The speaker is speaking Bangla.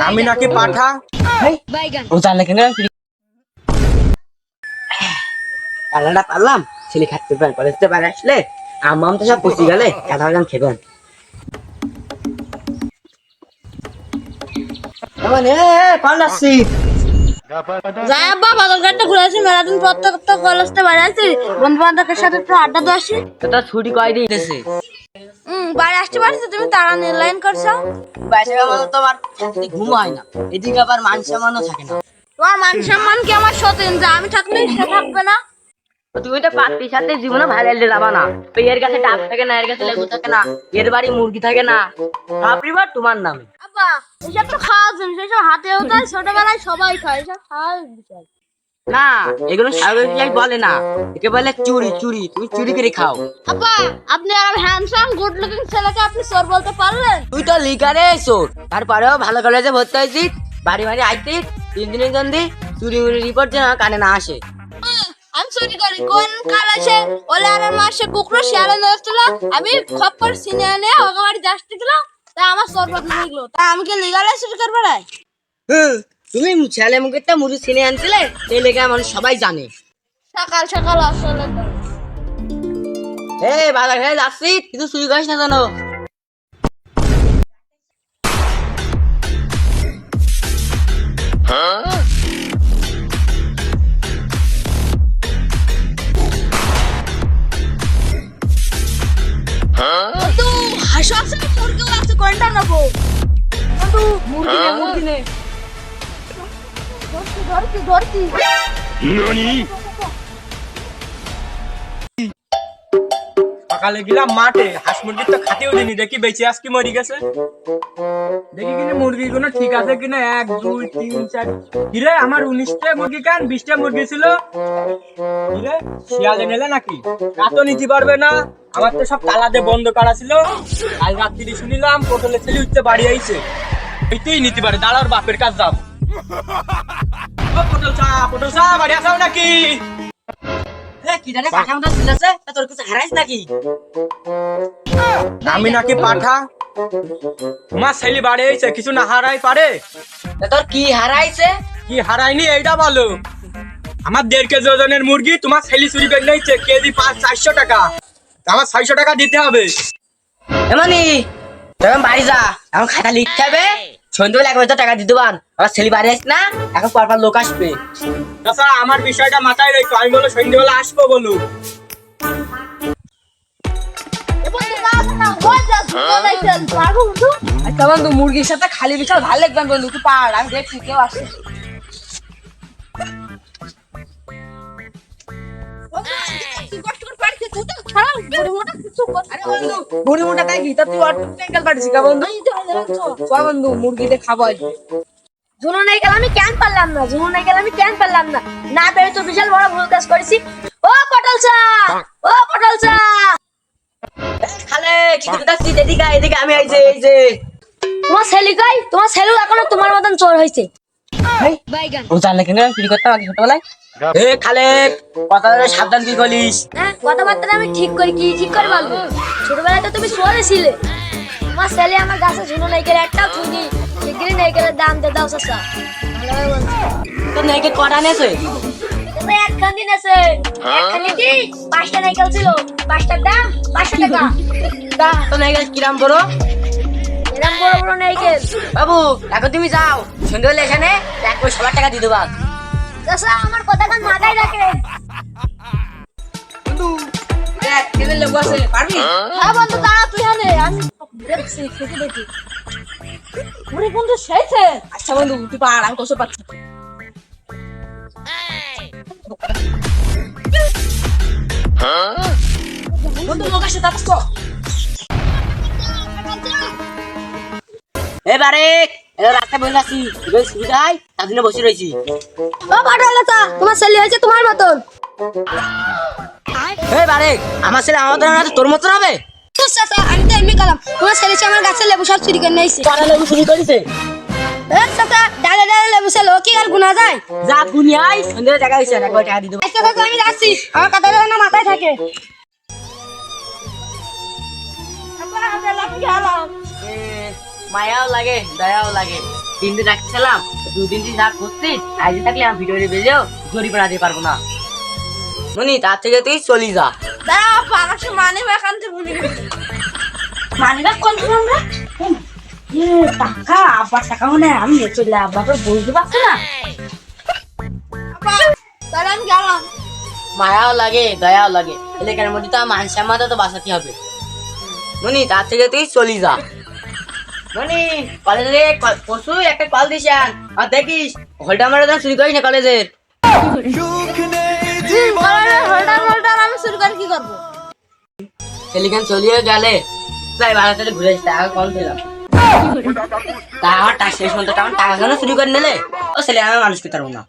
আমি নাকি পাঠা ও জানলে কেন কালারটা পারলাম ছেলে খাটতে পারেন কলেজতে পারে আসলে আম তো সব পচি গেলে এত গান খেবেন পাল্লাচ্ছি আড্ডা তো আসি তোর ছুটি কয়দিন দিতেছে বাড়ি আসতে পারছো তুমি তারা নির্লাইন করছো বাইশে তোমার ঘুম হয় না এদিকে আবার মান সম্মানও থাকে না তোমার মান সম্মান কি আমার সতেন যা আমি থাকলে সে থাকবে না তুমি তো পাত্রীর সাথে জীবনে ভাইরাল যাবা না এর কাছে ডাব থাকে না এর কাছে লেবু থাকে না এর বাড়ি মুরগি থাকে না পরিবার তোমার নামে আব্বা এসব তো খাওয়া জিনিস এসব হাতে ওঠায় ছোটবেলায় সবাই খায় এসব খাওয়া বিষয় না এগুলো স্বাভাবিক বলে না একে বলে চুরি চুরি তুমি চুরি করে খাও আব্বা আপনি আর হ্যান্ডসাম গুড লুকিং ছেলেকে আপনি চোর বলতে পারলেন তুই তো লিগারে চোর তারপরেও ভালো কলেজে ভর্তি হয়েছিস বাড়ি বাড়ি আইতে 3 দিনের জন্য চুরি মুড়ি রিপোর্ট যেন কানে না আসে আমি চুরি করি কোন কাল আসে ওলে আর মাসে কুকুর শিয়ালে নড়ছিল আমি খপ্পর সিনে এনে ওকে বাড়ি যাসতে গেলাম তা আমার চোর বদলে গেল তা আমি কি লিগালে চুরি করবে না তুমি ছেলে মুখেরটা মুড়ি ছিনে আনছিলে এই লেগে মানুষ সবাই জানে সকাল সকাল আসলে বাজার ঘাটে যাচ্ছি কিন্তু চুরি করিস না জানো তো হাসো আছে মুরগি আছে কোনটা নেবো তো মুরগি নে ধরতি সকালে গেলাম মাঠে হাঁস মুরগি তো খাতেও দিনি দেখি বেঁচে আজকে মরি গেছে দেখি কিনে মুরগি গুলো ঠিক আছে কিনা 1 2 3 4 কিরে আমার 19টা মুরগি কান 20টা মুরগি ছিল কিরে শিয়ালে নেলে নাকি রাতও নিতে পারবে না আমার তো সব তালা দিয়ে বন্ধ করা ছিল কাল রাত্রি শুনিলাম পটলের ছেলে উঠতে বাড়ি আইছে এইতেই নিতে পারে দাঁড়ার বাপের কাজ যাব ও পটল চা বাড়ি আসাও নাকি কি জানে কাকা মতো ছিল আছে তোর কিছু হারাইস নাকি আমি নাকি পাঠা তোমার ছেলে বাড়ি আইছে কিছু না হারাই পারে তোর কি হারাইছে কি হারাইনি এইটা বলো আমার 1.5 কেজি ওজনের মুরগি তোমার ছেলে চুরি করে নিয়েছে কেজি 400 টাকা আমার 600 টাকা দিতে হবে এমনি তুমি বাড়ি যা এখন খাতা লিখতে হবে সন্ধ্যেবেলা 1,000 টাকা দিতে পার আমার ছেলে বাড়ি আসছে না এখন পরপর লোক আসবে আচ্ছা আমার বিষয়টা মাথায় রেখো আমি বলো সন্ধ্যেবেলা আসবো বলো আচ্ছা বন্ধু মুরগির সাথে খালি বিশাল ভালো লাগবে বন্ধু তুই পার আমি দেখছি কেউ আসে বুড়ি মোটা তাই কি তুই অটোমেটিক্যাল পাঠিয়েছিস কা বন্ধু বন্ধু মুরগিতে খাবো জুনো নাই গেলে আমি কেন পারলাম না জুনো নাই গেলে আমি কেন পারলাম না না পেরে তো বিশাল বড় ভুল কাজ করেছি ও পটল চা খালে কি করতেছিস এদিকে এদিকে আমি আইছে এই যে তোমার ছেলে কই তোমার ছেলে এখনো তোমার মতন চোর হয়েছে বাইগান ও জানলে কেন চুরি করতাম আগে ছোটবেলায় খালে কথা সাবধান কি বলিস হ্যাঁ কথাবার্তা আমি ঠিক করে কি ঠিক করে বলবো ছোটবেলায় তো তুমি চোরে ছিলে তোমার ছেলে আমার গাছে ঝুনো নাই গেলে একটাও ছুঁড়ি শিগগিরই নাই গেলে দাম দিয়ে দাও চাচা ভালোভাবে বলছি তোর নাইকে কটা নেছে তুমি একখান দিন আছে একখান কি 5টা নাইকেল ছিল 5টার দাম 500 টাকা তোর নাইকে কিরাম বড় এরকম বড় বড় নাইকেল বাবু এখন তুমি যাও সন্ধ্যেবেলা এখানে 1,000 টাকা দিয়ে দেবা চাচা আমার কথা কান মাথায় রাখে বন্ধু দেখ কেমন লোক আছে পারবি হ্যাঁ বন্ধু দাঁড়া তুই হানে আমি দেখছি খেতে দেখি ওরে বন্ধু সেইছে আচ্ছা বন্ধু তুই পার আমি কষ্ট পাচ্ছি বন্ধু লোক আসে তাকছো এবারে রাস্তা বসে আছি সুবিধায় তার জন্য বসে রয়েছি ও পাটালাতা তোমার ছেলে হয়েছে তোমার মতন এবারে আমার ছেলে আমার মতন না তোর মতন হবে চাচা আমি তো এমনি গেলাম তোমার ছেলে আমার গাছের লেবু সব চুরি করে নিয়েছে কারা লেবু চুরি করেছে চাচা ডালে ডালে লেবু ছিল কি আর গুনা যায় যা গুনি আই সন্ধ্যে টাকা হয়েছে 1,000 টাকা দিয়ে দেবো আচ্ছা চাচা আমি যাচ্ছি আমার কথা না মাথায় থাকে মায়াও লাগে দয়াও লাগে। 3 দিন রাখছিলাম, 2 দিন যা করছিস আজ থাকলে আমি ভিডিও বেজেও জরি বানাতে পারবো না। মনি তার থেকে তুই চলি যা। দাঁড়া আপা, আমার সে মানি এখান থেকে মানি ব্যাগ কোন আমরা টাকা আব্বার টাকা মনে হয় আমি নিয়ে চলে আব্বাকে বুঝতে পারছি না। আপা তাহলে আমি গেলাম। মায়াও লাগে দয়াও লাগে, এলাকার মধ্যে তো মান সম্মান তো বাঁচাতে হবে। মনি তার থেকে তুই চলি যা। মনি কলেজে পরশু একটা কল দিস আর দেখিস হোল্ডার মারা চুরি করিস না কলেজের। হোল্ডার হোল্ডার আমি শুরু করে কি করবো? সেলিখান চলিয়ে গেলে তাই ভালো করে ঘুরে আসতে টাকা কম দিলাম। তা আমার টাকা শেষ মতো টাকা কেন চুরি করে নিলে? ও ছেলে আমি মানুষ পেতে পারবো না।